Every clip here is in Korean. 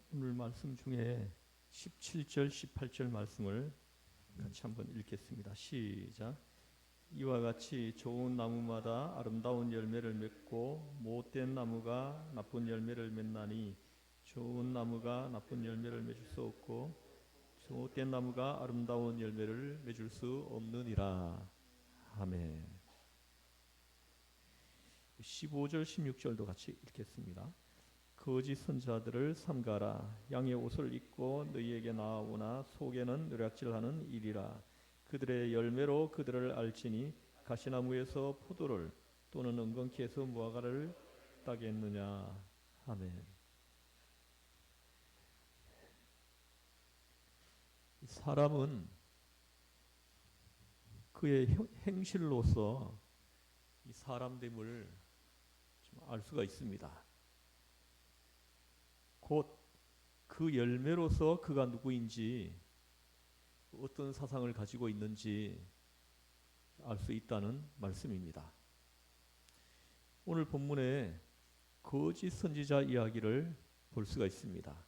오늘 말씀 중에 17절, 18절 말씀을 같이 한번 읽겠습니다. 시작. 이와 같이 좋은 나무마다 아름다운 열매를 맺고 못된 나무가 나쁜 열매를 맺나니 좋은 나무가 나쁜 열매를 맺을 수 없고 못된 나무가 아름다운 열매를 맺을 수 없느니라. 아멘. 15절, 16절도 같이 읽겠습니다. 거짓 선지자들을 삼가라. 양의 옷을 입고 너희에게 나아오나 속에는 노략질하는 일이라. 그들의 열매로 그들을 알지니 가시나무에서 포도를 또는 엉겅퀴에서 무화과를 따겠느냐. 아멘. 사람은 그의 행실로서 이 사람됨을 좀 알 수가 있습니다. 곧 그 열매로서 그가 누구인지 어떤 사상을 가지고 있는지 알 수 있다는 말씀입니다. 오늘 본문에 거짓 선지자 이야기를 볼 수가 있습니다.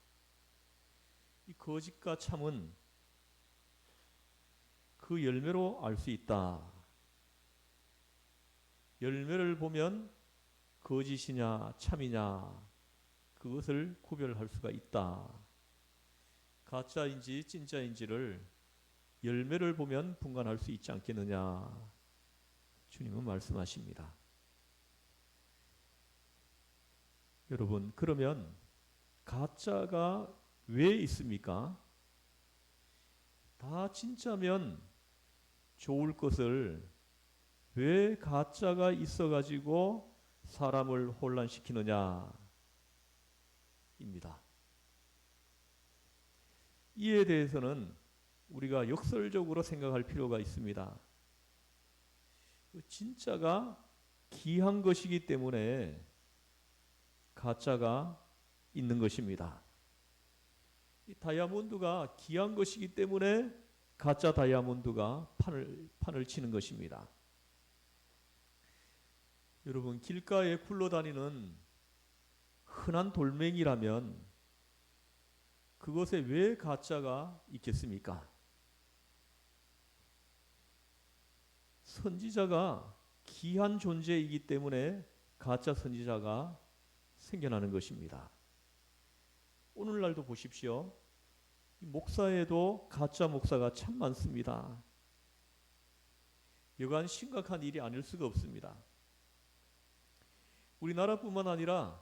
이 거짓과 참은 그 열매로 알 수 있다. 열매를 보면 거짓이냐 참이냐 그것을 구별할 수가 있다. 가짜인지 진짜인지를 열매를 보면 분간할 수 있지 않겠느냐. 주님은 말씀하십니다. 여러분, 그러면 가짜가 왜 있습니까? 다 진짜면 좋을 것을 왜 가짜가 있어가지고 사람을 혼란시키느냐 입니다. 이에 대해서는 우리가 역설적으로 생각할 필요가 있습니다. 진짜가 귀한 것이기 때문에 가짜가 있는 것입니다. 이 다이아몬드가 귀한 것이기 때문에 가짜 다이아몬드가 판을 치는 것입니다. 여러분, 길가에 굴러다니는 흔한 돌멩이라면 그것에 왜 가짜가 있겠습니까? 선지자가 귀한 존재이기 때문에 가짜 선지자가 생겨나는 것입니다. 오늘날도 보십시오. 목사에도 가짜 목사가 참 많습니다. 여간 심각한 일이 아닐 수가 없습니다. 우리나라뿐만 아니라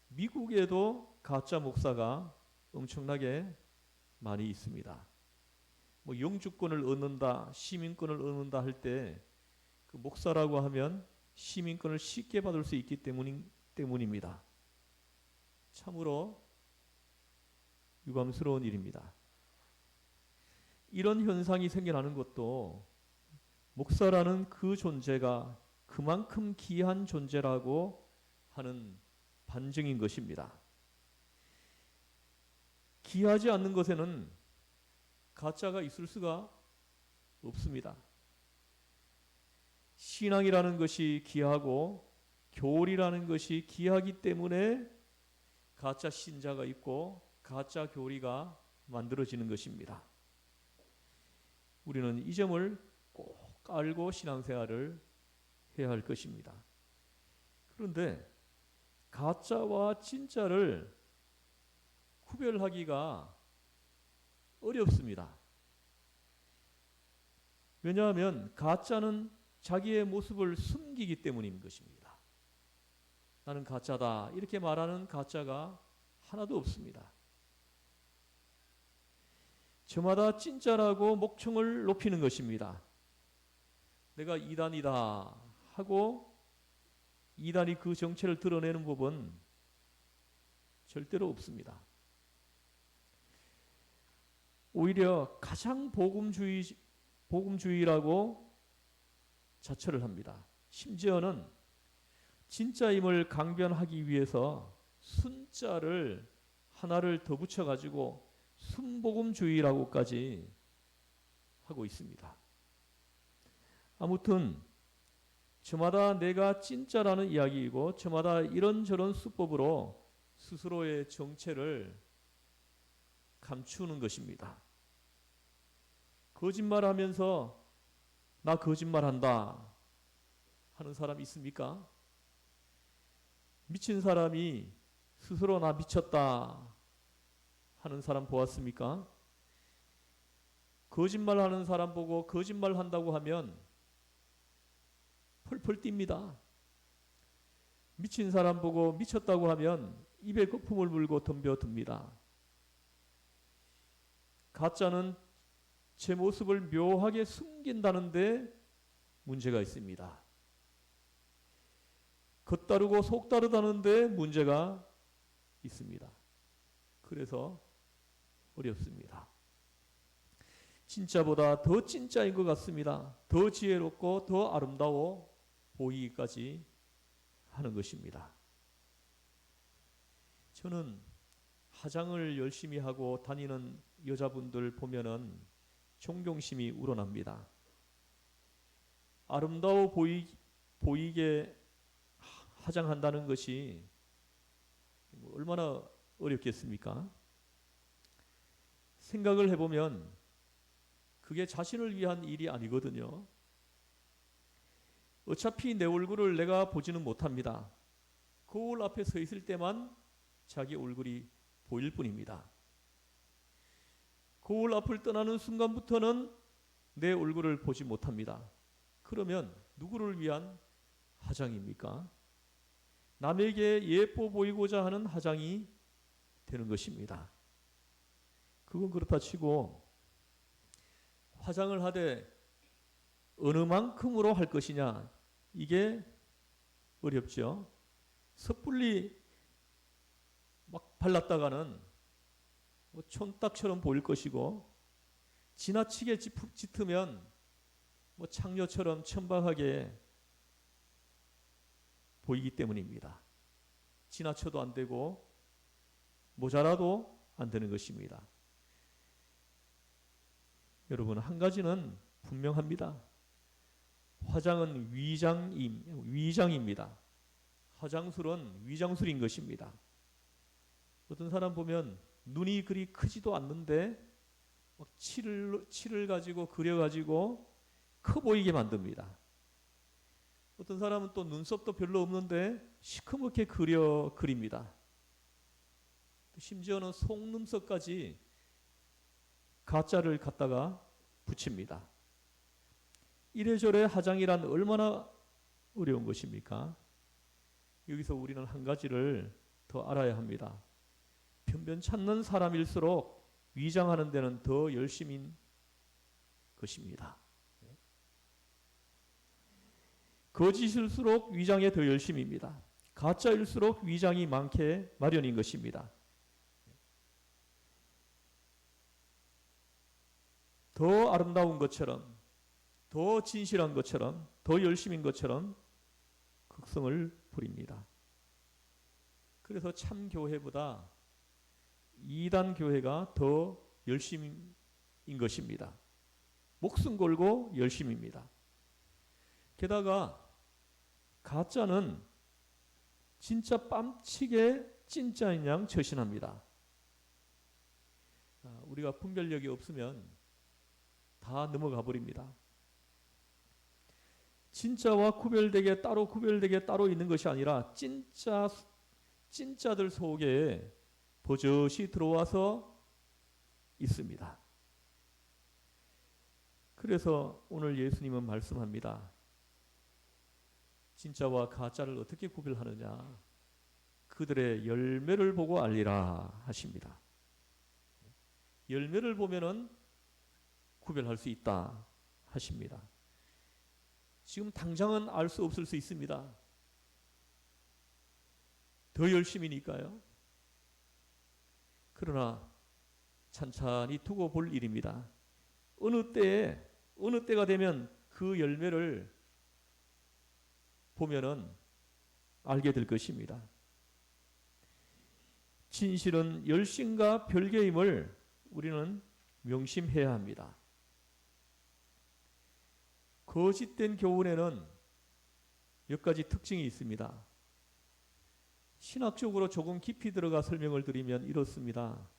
미국에도 가짜 목사가 엄청나게 많이 있습니다. 영주권을 얻는다, 시민권을 얻는다 할 때 그 목사라고 하면 시민권을 쉽게 받을 수 있기 때문입니다. 참으로 유감스러운 일입니다. 이런 현상이 생겨나는 것도 목사라는 그 존재가 그만큼 귀한 존재라고 하는 반증인 것입니다. 귀하지 않는 것에는 가짜가 있을 수가 없습니다. 신앙이라는 것이 귀하고 교리라는 것이 귀하기 때문에 가짜 신자가 있고 가짜 교리가 만들어지는 것입니다. 우리는 이 점을 꼭 알고 신앙생활을 해야 할 것입니다. 그런데 가짜와 진짜를 구별하기가 어렵습니다. 왜냐하면 가짜는 자기의 모습을 숨기기 때문인 것입니다. 나는 가짜다 이렇게 말하는 가짜가 하나도 없습니다. 저마다 진짜라고 목청을 높이는 것입니다. 내가 이단이다 하고 이단이 그 정체를 드러내는 법은 절대로 없습니다. 오히려 가장 복음주의라고 자처를 합니다. 심지어는 진짜임을 강변하기 위해서 순자를 하나를 더 붙여가지고 순복음주의라고까지 하고 있습니다. 아무튼 저마다 내가 진짜라는 이야기이고 저마다 이런저런 수법으로 스스로의 정체를 감추는 것입니다. 거짓말하면서 나 거짓말한다 하는 사람 있습니까? 미친 사람이 스스로 나 미쳤다 하는 사람 보았습니까? 거짓말하는 사람 보고 거짓말한다고 하면 펄펄 뜁니다. 미친 사람 보고 미쳤다고 하면 입에 거품을 물고 덤벼듭니다. 가짜는 제 모습을 묘하게 숨긴다는데 문제가 있습니다. 겉다르고 속다르다는데 문제가 있습니다. 그래서 어렵습니다. 진짜보다 더 진짜인 것 같습니다. 더 지혜롭고 더 아름다워 보이기까지 하는 것입니다. 저는 화장을 열심히 하고 다니는 여자분들 보면은 존경심이 우러납니다. 아름다워 보이게 화장한다는 것이 얼마나 어렵겠습니까? 생각을 해보면 그게 자신을 위한 일이 아니거든요. 어차피 내 얼굴을 내가 보지는 못합니다. 거울 앞에 서 있을 때만 자기 얼굴이 보일 뿐입니다. 거울 앞을 떠나는 순간부터는 내 얼굴을 보지 못합니다. 그러면 누구를 위한 화장입니까? 남에게 예뻐 보이고자 하는 화장이 되는 것입니다. 그건 그렇다 치고 화장을 하되 어느 만큼으로 할 것이냐, 이게 어렵죠. 섣불리 막 발랐다가는 촌딱처럼 보일 것이고, 지나치게 짙으면 창녀처럼 천박하게 보이기 때문입니다. 지나쳐도 안 되고 모자라도 안 되는 것입니다. 여러분, 한 가지는 분명합니다. 화장은 위장입니다. 화장술은 위장술인 것입니다. 어떤 사람 보면 눈이 그리 크지도 않는데 막 칠을 가지고 그려가지고 커 보이게 만듭니다. 어떤 사람은 또 눈썹도 별로 없는데 시커멓게 그립니다. 심지어는 속눈썹까지 가짜를 갖다가 붙입니다. 이래저래 화장이란 얼마나 어려운 것입니까? 여기서 우리는 한 가지를 더 알아야 합니다. 변변찮는 사람일수록 위장하는 데는 더 열심인 것입니다. 거짓일수록 위장에 더 열심입니다. 가짜일수록 위장이 많게 마련인 것입니다. 더 아름다운 것처럼, 더 진실한 것처럼, 더 열심인 것처럼 극성을 부립니다. 그래서 참 교회보다 이단 교회가 더 열심인 것입니다. 목숨 걸고 열심입니다. 게다가 가짜는 진짜 뺨치게 진짜인 양 처신합니다. 우리가 분별력이 없으면 다 넘어가 버립니다. 진짜와 구별되게 따로 있는 것이 아니라 진짜들 속에 버젓이 들어와서 있습니다. 그래서 오늘 예수님은 말씀합니다. 진짜와 가짜를 어떻게 구별하느냐? 그들의 열매를 보고 알리라 하십니다. 열매를 보면은 구별할 수 있다 하십니다. 지금 당장은 알 수 없을 수 있습니다. 더 열심이니까요. 그러나 찬찬히 두고 볼 일입니다. 어느 때가 되면 그 열매를 보면은 알게 될 것입니다. 진실은 열심과 별개임을 우리는 명심해야 합니다. 거짓된 교훈에는 몇 가지 특징이 있습니다. 신학적으로 조금 깊이 들어가 설명을 드리면 이렇습니다.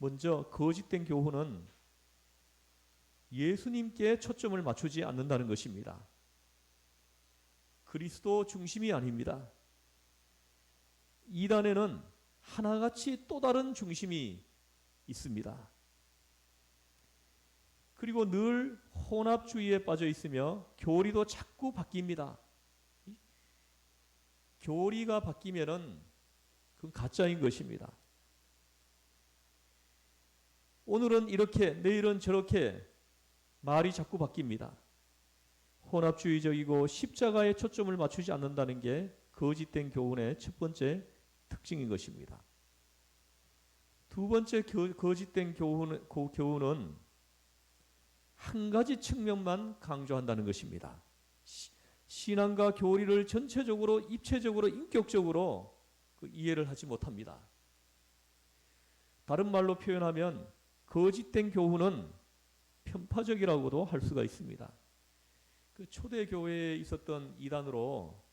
먼저 거짓된 교훈은 예수님께 초점을 맞추지 않는다는 것입니다. 그리스도 중심이 아닙니다. 이단에는 하나같이 또 다른 중심이 있습니다. 그리고 늘 혼합주의에 빠져 있으며 교리도 자꾸 바뀝니다. 교리가 바뀌면은 그건 가짜인 것입니다. 오늘은 이렇게 내일은 저렇게 말이 자꾸 바뀝니다. 혼합주의적이고 십자가에 초점을 맞추지 않는다는 게 거짓된 교훈의 첫 번째 특징인 것입니다. 두 번째 거짓된 교훈은 한 가지 측면만 강조한다는 것입니다. 신앙과 교리를 전체적으로, 입체적으로, 인격적으로 이해를 하지 못합니다. 다른 말로 표현하면 거짓된 교훈은 편파적이라고도 할 수가 있습니다. 그 초대 교회에 있었던 이단으로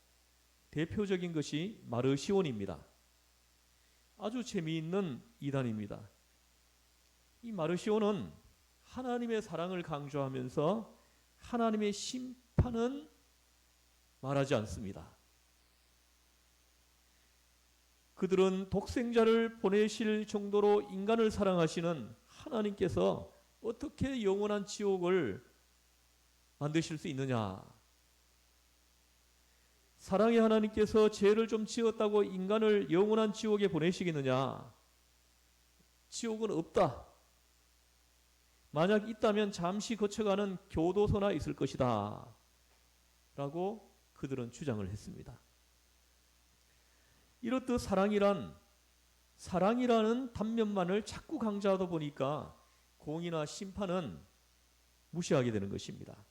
대표적인 것이 마르시온입니다. 아주 재미있는 이단입니다. 이 마르시온은 하나님의 사랑을 강조하면서 하나님의 심판은 말하지 않습니다. 그들은 독생자를 보내실 정도로 인간을 사랑하시는 하나님께서 어떻게 영원한 지옥을 만드실 수 있느냐? 사랑의 하나님께서 죄를 좀 지었다고 인간을 영원한 지옥에 보내시겠느냐? 지옥은 없다. 만약 있다면 잠시 거쳐가는 교도소나 있을 것이다. 라고 그들은 주장을 했습니다. 이렇듯 사랑이라는 단면만을 자꾸 강조하다 보니까 공의나 심판은 무시하게 되는 것입니다.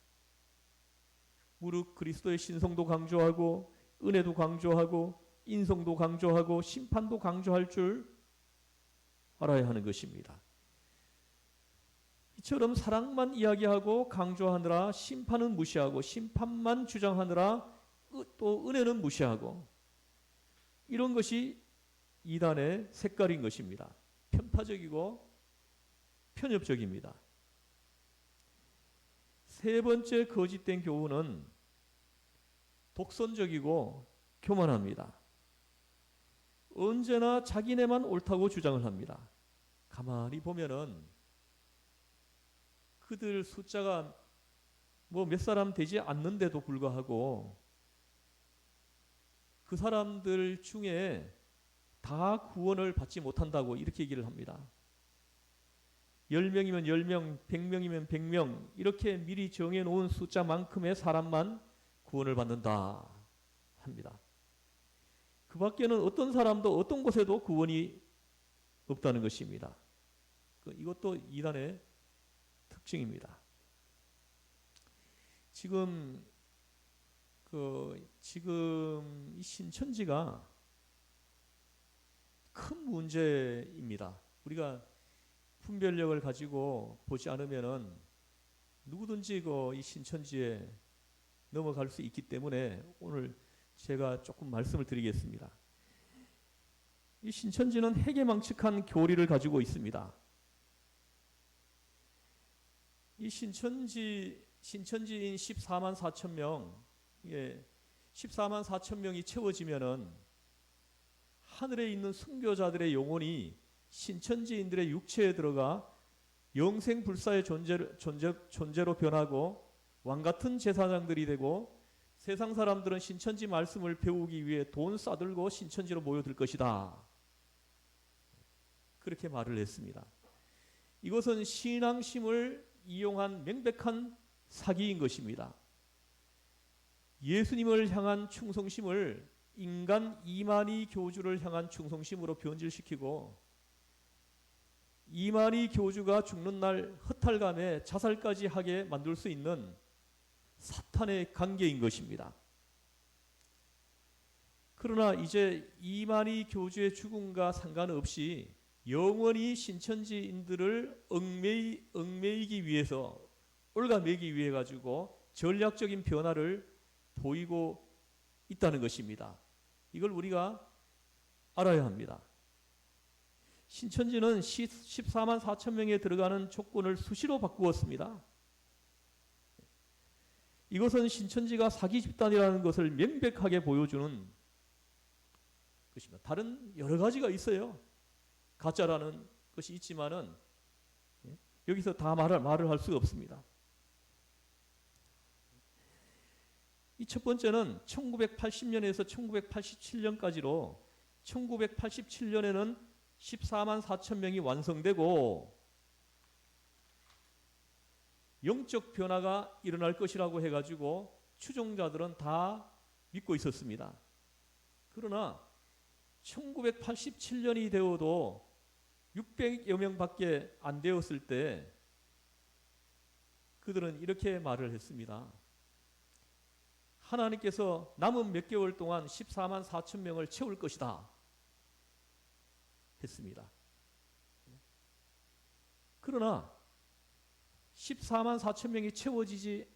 무릇 그리스도의 신성도 강조하고 은혜도 강조하고 인성도 강조하고 심판도 강조할 줄 알아야 하는 것입니다. 이처럼 사랑만 이야기하고 강조하느라 심판은 무시하고 심판만 주장하느라 또 은혜는 무시하고 이런 것이 이단의 색깔인 것입니다. 편파적이고 편협적입니다. 세 번째 거짓된 교훈은 독선적이고 교만합니다. 언제나 자기네만 옳다고 주장을 합니다. 가만히 보면은 그들 숫자가 뭐 몇 사람 되지 않는데도 불구하고 그 사람들 중에 다 구원을 받지 못한다고 이렇게 얘기를 합니다. 10명이면 10명, 100명이면 100명 이렇게 미리 정해놓은 숫자만큼의 사람만 구원을 받는다 합니다. 그 밖에는 어떤 사람도 어떤 곳에도 구원이 없다는 것입니다. 이것도 이단의 특징입니다. 지금 이 신천지가 큰 문제입니다. 우리가 분별력을 가지고 보지 않으면은 누구든지 이 신천지에 넘어갈 수 있기 때문에 오늘 제가 조금 말씀을 드리겠습니다. 이 신천지는 해괴망측한 교리를 가지고 있습니다. 이 신천지인 14만 4천 명, 14만 4천 명이 채워지면은 하늘에 있는 순교자들의 영혼이 신천지인들의 육체에 들어가 영생불사의 존재로 변하고 왕같은 제사장들이 되고 세상 사람들은 신천지 말씀을 배우기 위해 돈 싸들고 신천지로 모여들 것이다. 그렇게 말을 했습니다. 이것은 신앙심을 이용한 명백한 사기인 것입니다. 예수님을 향한 충성심을 인간 이만희 교주를 향한 충성심으로 변질시키고 이만희 교주가 죽는 날 허탈감에 자살까지 하게 만들 수 있는 사탄의 관계인 것입니다. 그러나 이제 이만희 교주의 죽음과 상관없이 영원히 신천지인들을 얽매이기 위해서 올가매기 위해 가지고 전략적인 변화를 보이고 있다는 것입니다. 이걸 우리가 알아야 합니다. 신천지는 14만 4천 명에 들어가는 조건을 수시로 바꾸었습니다. 이것은 신천지가 사기 집단이라는 것을 명백하게 보여주는 것입니다. 다른 여러 가지가 있어요. 가짜라는 것이 있지만은 여기서 다 말을 할 수가 없습니다. 이 첫 번째는 1980년에서 1987년까지로 1987년에는 14만 4천 명이 완성되고 영적 변화가 일어날 것이라고 해가지고 추종자들은 다 믿고 있었습니다. 그러나 1987년이 되어도 600여 명밖에 안 되었을 때 그들은 이렇게 말을 했습니다. 하나님께서 남은 몇 개월 동안 14만 4천 명을 채울 것이다 했습니다. 그러나 14만 4천 명이 채워지지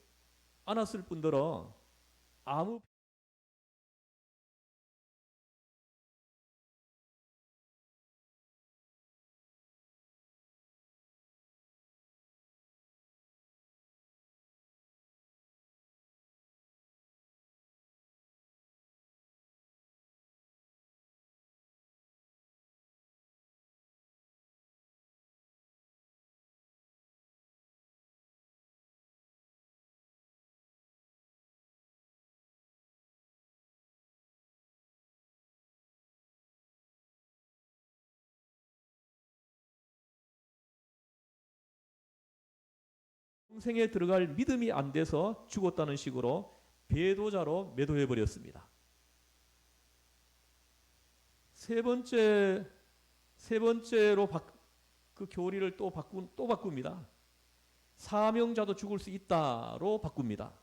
않았을 뿐더러 아무 평생에 들어갈 믿음이 안 돼서 죽었다는 식으로 배도자로 매도해 버렸습니다. 세 번째로 그 교리를 또 바꿉니다. 사명자도 죽을 수 있다로 바꿉니다.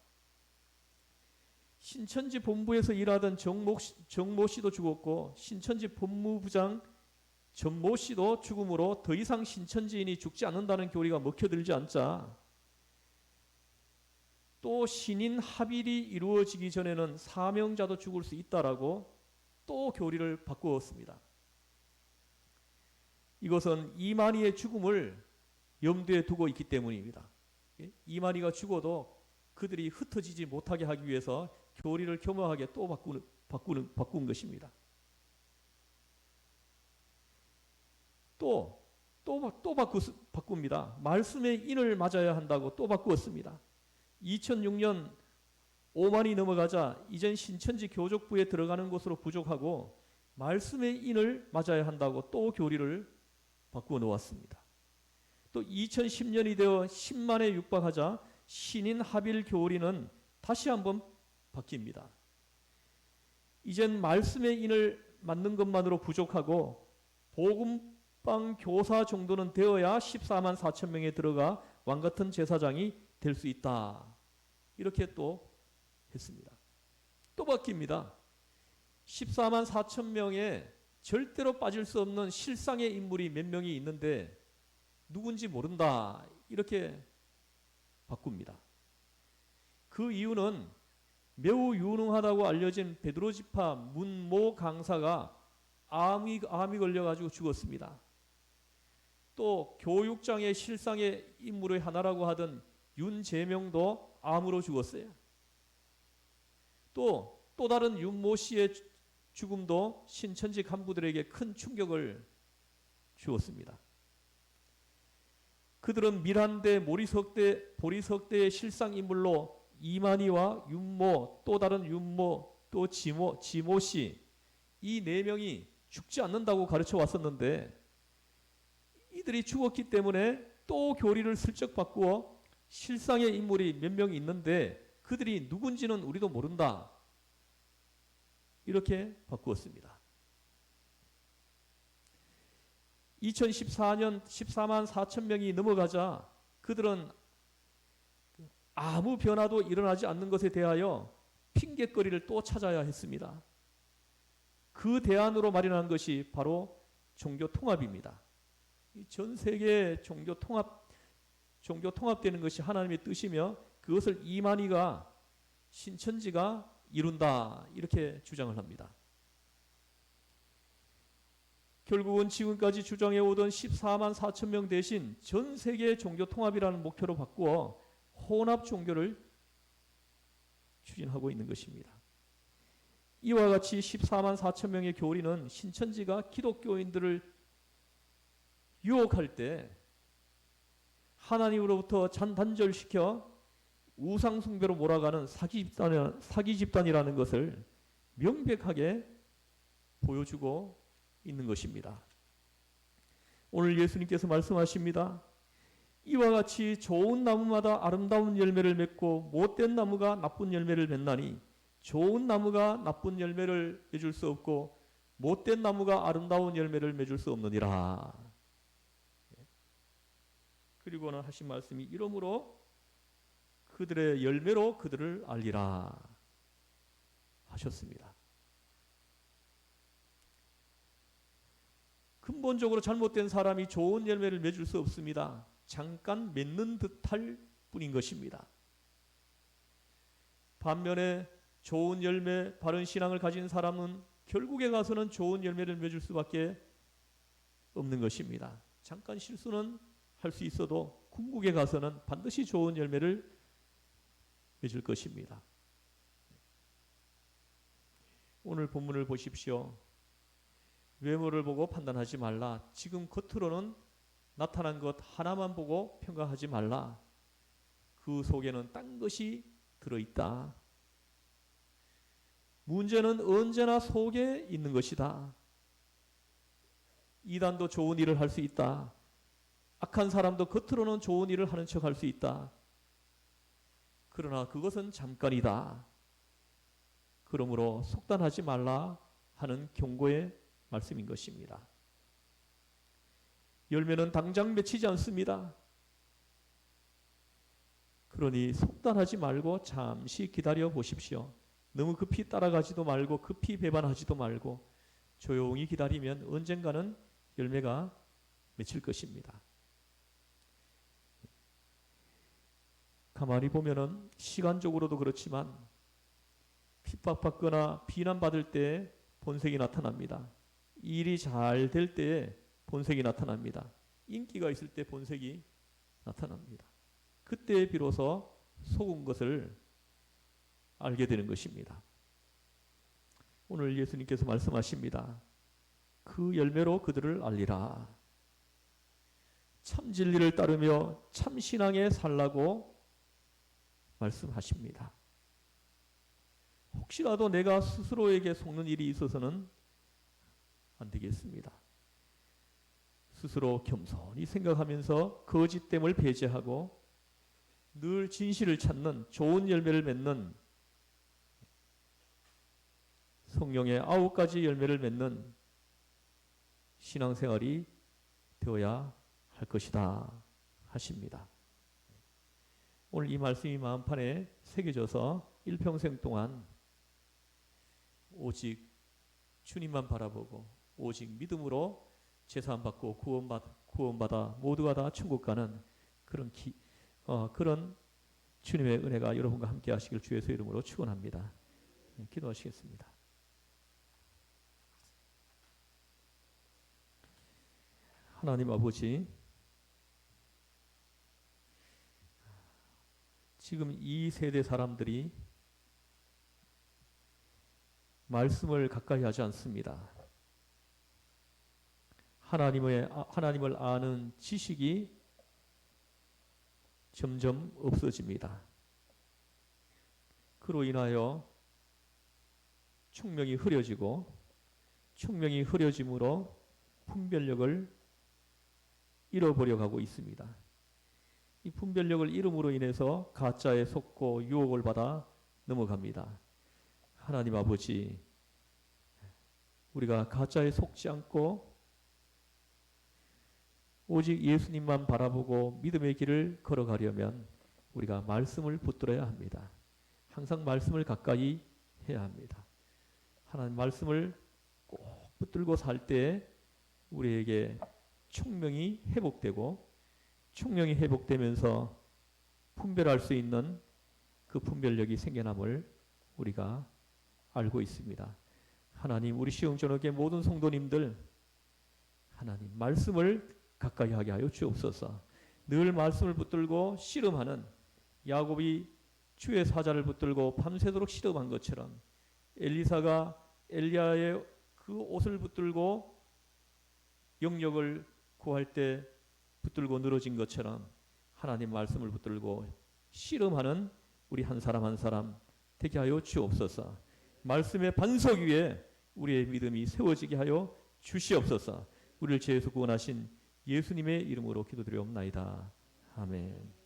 신천지 본부에서 일하던 정모 씨도 죽었고 신천지 법무부장 전모 씨도 죽음으로 더 이상 신천지인이 죽지 않는다는 교리가 먹혀들지 않자 또 신인 합일이 이루어지기 전에는 사명자도 죽을 수 있다라고 또 교리를 바꾸었습니다. 이것은 이만희의 죽음을 염두에 두고 있기 때문입니다. 이만희가 죽어도 그들이 흩어지지 못하게 하기 위해서 교리를 교묘하게 또 바꾼 것입니다. 또 바꿉니다. 말씀의 인을 맞아야 한다고 또 바꾸었습니다. 2006년 5만이 넘어가자 이젠 신천지 교족부에 들어가는 것으로 부족하고 말씀의 인을 맞아야 한다고 또 교리를 바꾸어 놓았습니다. 또 2010년이 되어 10만에 육박하자 신인 합일 교리는 다시 한번 바뀝니다. 이젠 말씀의 인을 맞는 것만으로 부족하고 복음방 교사 정도는 되어야 14만 4천 명에 들어가 왕같은 제사장이 될 수 있다. 이렇게 또 했습니다. 또 바뀝니다. 14만 4천 명에 절대로 빠질 수 없는 실상의 인물이 몇 명이 있는데 누군지 모른다. 이렇게 바꿉니다. 그 이유는 매우 유능하다고 알려진 베드로 지파 문모 강사가 암이 걸려가지고 죽었습니다. 또 교육장의 실상의 인물의 하나라고 하던 윤재명도 암으로 죽었어요. 또 다른 윤모 씨의 죽음도 신천지 간부들에게 큰 충격을 주었습니다. 그들은 밀한대, 보리석대의 실상 인물로 이만희와 윤모, 또 다른 윤모, 또 지모 씨, 이 네 명이 죽지 않는다고 가르쳐 왔었는데 이들이 죽었기 때문에 또 교리를 슬쩍 바꾸어 실상의 인물이 몇 명 있는데 그들이 누군지는 우리도 모른다. 이렇게 바꾸었습니다. 2014년 14만 4천 명이 넘어가자 그들은 아무 변화도 일어나지 않는 것에 대하여 핑곗거리를 또 찾아야 했습니다. 그 대안으로 마련한 것이 바로 종교 통합입니다. 전 세계 종교 통합되는 것이 하나님의 뜻이며 그것을 이만희가 신천지가 이룬다 이렇게 주장을 합니다. 결국은 지금까지 주장해 오던 14만 4천 명 대신 전 세계 종교 통합이라는 목표로 바꾸어 혼합 종교를 추진하고 있는 것입니다. 이와 같이 14만 4천 명의 교리는 신천지가 기독교인들을 유혹할 때 하나님으로부터 단절시켜 우상 숭배로 몰아가는 사기 집단이라는 것을 명백하게 보여주고 있는 것입니다. 오늘 예수님께서 말씀하십니다. 이와 같이 좋은 나무마다 아름다운 열매를 맺고 못된 나무가 나쁜 열매를 맺나니 좋은 나무가 나쁜 열매를 맺을 수 없고 못된 나무가 아름다운 열매를 맺을 수 없느니라. 그리고는 하신 말씀이 이러므로 그들의 열매로 그들을 알리라 하셨습니다. 근본적으로 잘못된 사람이 좋은 열매를 맺을 수 없습니다. 잠깐 맺는 듯할 뿐인 것입니다. 반면에 좋은 열매, 바른 신앙을 가진 사람은 결국에 가서는 좋은 열매를 맺을 수밖에 없는 것입니다. 잠깐 실수는 할 수 있어도 궁극에 가서는 반드시 좋은 열매를 맺을 것입니다. 오늘 본문을 보십시오. 외모를 보고 판단하지 말라. 지금 겉으로는 나타난 것 하나만 보고 평가하지 말라. 그 속에는 딴 것이 들어있다. 문제는 언제나 속에 있는 것이다. 이단도 좋은 일을 할 수 있다. 악한 사람도 겉으로는 좋은 일을 하는 척 할 수 있다. 그러나 그것은 잠깐이다. 그러므로 속단하지 말라 하는 경고의 말씀인 것입니다. 열매는 당장 맺히지 않습니다. 그러니 속단하지 말고 잠시 기다려 보십시오. 너무 급히 따라가지도 말고 급히 배반하지도 말고 조용히 기다리면 언젠가는 열매가 맺힐 것입니다. 가만히 보면은 시간적으로도 그렇지만 핍박받거나 비난받을 때 본색이 나타납니다. 일이 잘 될 때에 본색이 나타납니다. 인기가 있을 때 본색이 나타납니다. 그때 비로소 속은 것을 알게 되는 것입니다. 오늘 예수님께서 말씀하십니다. 그 열매로 그들을 알리라. 참 진리를 따르며 참 신앙에 살라고 말씀하십니다. 혹시라도 내가 스스로에게 속는 일이 있어서는 안 되겠습니다. 스스로 겸손히 생각하면서 거짓됨을 배제하고 늘 진실을 찾는 좋은 열매를 맺는 성령의 9가지 열매를 맺는 신앙생활이 되어야 할 것이다 하십니다. 오늘 이 말씀이 마음판에 새겨져서 일평생 동안 오직 주님만 바라보고 오직 믿음으로 제사함받고 구원받아 모두가 다 천국 가는 그런 주님의 은혜가 여러분과 함께 하시길 주의 이름으로 축원합니다. 기도하시겠습니다. 하나님 아버지, 지금 이 세대 사람들이 말씀을 가까이 하지 않습니다. 하나님을 아는 지식이 점점 없어집니다. 그로 인하여 총명이 흐려지고 총명이 흐려짐으로 분별력을 잃어버려 가고 있습니다. 이 분별력을 잃음으로 인해서 가짜에 속고 유혹을 받아 넘어갑니다. 하나님 아버지, 우리가 가짜에 속지 않고 오직 예수님만 바라보고 믿음의 길을 걸어가려면 우리가 말씀을 붙들어야 합니다. 항상 말씀을 가까이 해야 합니다. 하나님 말씀을 꼭 붙들고 살 때 우리에게 총명이 회복되고 총명이 회복되면서 분별할 수 있는 그 분별력이 생겨남을 우리가 알고 있습니다. 하나님, 우리 시흥전역의 모든 성도님들 하나님 말씀을 가까이 하게 하여 주옵소서. 늘 말씀을 붙들고 씨름하는 야곱이 주의 사자를 붙들고 밤새도록 씨름한 것처럼 엘리사가 엘리야의 그 옷을 붙들고 영역을 구할 때 붙들고 늘어진 것처럼 하나님 말씀을 붙들고 씨름하는 우리 한 사람 한 사람 되게 하여 주옵소서. 말씀의 반석 위에 우리의 믿음이 세워지게 하여 주시옵소서. 우리를 죄에서 구원하신 예수님의 이름으로 기도드리옵나이다. 아멘.